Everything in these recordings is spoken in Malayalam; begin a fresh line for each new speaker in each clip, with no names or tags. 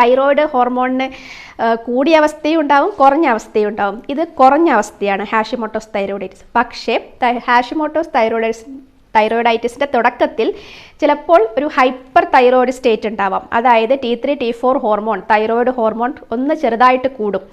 തൈറോയ്ഡ് ഹോർമോണിന് കൂടിയ അവസ്ഥയും ഉണ്ടാവും, കുറഞ്ഞ അവസ്ഥയും ഉണ്ടാവും. ഇത് കുറഞ്ഞ അവസ്ഥയാണ് ഹാഷിമോട്ടോസ് തൈറോയിഡൈറ്റിസ്. പക്ഷേ ഹാഷിമോട്ടോസ് തൈറോയിഡൈറ്റിസിൻ്റെ തുടക്കത്തിൽ ചിലപ്പോൾ ഒരു ഹൈപ്പർ തൈറോയിഡ് സ്റ്റേറ്റ് ഉണ്ടാവാം. അതായത് T3 T4 hormone, thyroid hormone ഒന്ന് ചെറുതായിട്ട് കൂടും.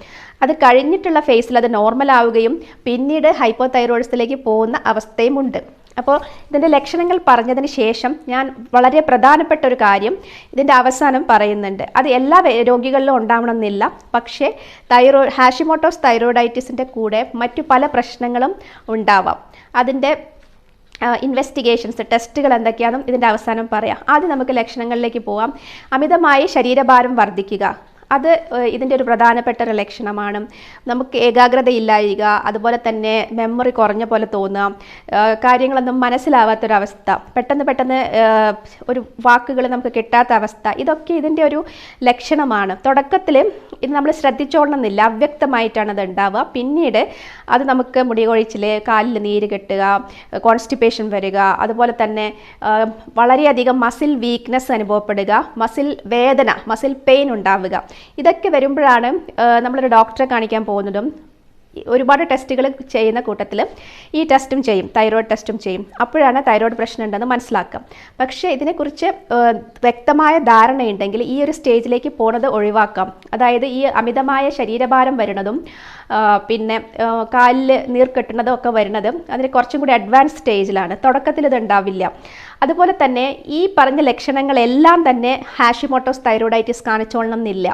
അത് കഴിഞ്ഞിട്ടുള്ള ഫേസിൽ അത് നോർമൽ ആവുകയും പിന്നീട് ഹൈപ്പോ തൈറോയിഡിസത്തിലേക്ക് പോകുന്ന അവസ്ഥയും ഉണ്ട്. അപ്പോൾ ഇതിൻ്റെ ലക്ഷണങ്ങൾ പറഞ്ഞതിന് ശേഷം ഞാൻ വളരെ പ്രധാനപ്പെട്ട ഒരു കാര്യം ഇതിൻ്റെ അവസാനം പറയുന്നുണ്ട്. അത് എല്ലാ രോഗികളിലും ഉണ്ടാവണമെന്നില്ല. പക്ഷേ ഹാഷിമോട്ടോസ് തൈറോയിഡൈറ്റിസിൻ്റെ കൂടെ മറ്റു പല പ്രശ്നങ്ങളും ഉണ്ടാവാം. അതിൻ്റെ ഇൻവെസ്റ്റിഗേഷൻസ്, ടെസ്റ്റുകൾ എന്തൊക്കെയാണെന്നും ഇതിൻ്റെ അവസാനം പറയാം. ആദ്യം നമുക്ക് ലക്ഷണങ്ങളിലേക്ക് പോവാം. അമിതമായി ശരീരഭാരം വർദ്ധിക്കുക, അത് ഇതിൻ്റെ ഒരു പ്രധാനപ്പെട്ട ഒരു ലക്ഷണമാണ്. നമുക്ക് ഏകാഗ്രതയില്ലായ്ക, അതുപോലെ തന്നെ മെമ്മറി കുറഞ്ഞ പോലെ തോന്നുക, കാര്യങ്ങളൊന്നും മനസ്സിലാവാത്തൊരവസ്ഥ, പെട്ടെന്ന് ഒരു വാക്കുകൾ നമുക്ക് കിട്ടാത്ത അവസ്ഥ, ഇതൊക്കെ ഇതിൻ്റെ ഒരു ലക്ഷണമാണ്. തുടക്കത്തിൽ ഇത് നമ്മൾ ശ്രദ്ധിച്ചോളണമെന്നില്ല, അവ്യക്തമായിട്ടാണ് അത് ഉണ്ടാവുക. പിന്നീട് അത് നമുക്ക് മുടി കൊഴിച്ചിൽ, കാലിൽ നീര് കെട്ടുക, കോൺസ്റ്റിപ്പേഷൻ വരിക, അതുപോലെ തന്നെ വളരെയധികം മസിൽ വീക്ക്നെസ് അനുഭവപ്പെടുക, മസിൽ വേദന, മസിൽ പെയിൻ ഉണ്ടാവുക. ഇതൊക്കെ വരുമ്പോഴാണ് നമ്മളൊരു ഡോക്ടറെ കാണിക്കാൻ പോകുന്നതും. ഒരുപാട് ടെസ്റ്റുകൾ ചെയ്യുന്ന കൂട്ടത്തിൽ ഈ ടെസ്റ്റും ചെയ്യും, തൈറോയ്ഡ് ടെസ്റ്റും ചെയ്യും. അപ്പോഴാണ് തൈറോയ്ഡ് പ്രശ്നം ഉണ്ടെന്ന് മനസ്സിലാക്കാം. പക്ഷേ ഇതിനെക്കുറിച്ച് വ്യക്തമായ ധാരണയുണ്ടെങ്കിൽ ഈ ഒരു സ്റ്റേജിലേക്ക് പോകുന്നത് ഒഴിവാക്കാം. അതായത് ഈ അമിതമായ ശരീരഭാരം വരുന്നതും പിന്നെ കാലിൽ നീർ കെട്ടുന്നതും ഒക്കെ വരുന്നത് അതിന് കുറച്ചും കൂടി അഡ്വാൻസ് സ്റ്റേജിലാണ്. തുടക്കത്തിൽ ഇത് ഉണ്ടാവില്ല. അതുപോലെ തന്നെ ഈ പറഞ്ഞ ലക്ഷണങ്ങളെല്ലാം തന്നെ ഹാഷിമോട്ടോസ് തൈറോയിഡൈറ്റിസ് കാണിച്ചോളണം എന്നില്ല.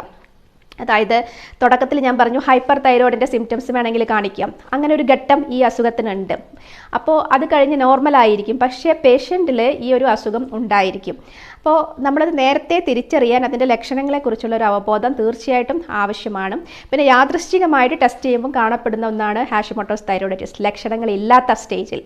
അതായത് തുടക്കത്തിൽ ഞാൻ പറഞ്ഞു ഹൈപ്പർ തൈറോയിഡിൻ്റെ സിംറ്റംസ് വേണമെങ്കിൽ കാണിക്കാം. അങ്ങനെ ഒരു ഘട്ടം ഈ അസുഖത്തിനുണ്ട്. അപ്പോൾ അത് കഴിഞ്ഞ് നോർമലായിരിക്കും. പക്ഷേ പേഷ്യൻറ്റിൽ ഈ ഒരു അസുഖം ഉണ്ടായിരിക്കും. അപ്പോൾ നമ്മളത് നേരത്തെ തിരിച്ചറിയാൻ അതിൻ്റെ ലക്ഷണങ്ങളെക്കുറിച്ചുള്ള ഒരു അവബോധം തീർച്ചയായിട്ടും ആവശ്യമാണ്. പിന്നെ യാദൃശ്ചികമായിട്ട് ടെസ്റ്റ് ചെയ്യുമ്പോൾ കാണപ്പെടുന്ന ഒന്നാണ് ഹാഷിമോട്ടോസ് തൈറോയിഡൈറ്റിസ്, ലക്ഷണങ്ങളില്ലാത്ത സ്റ്റേജിൽ.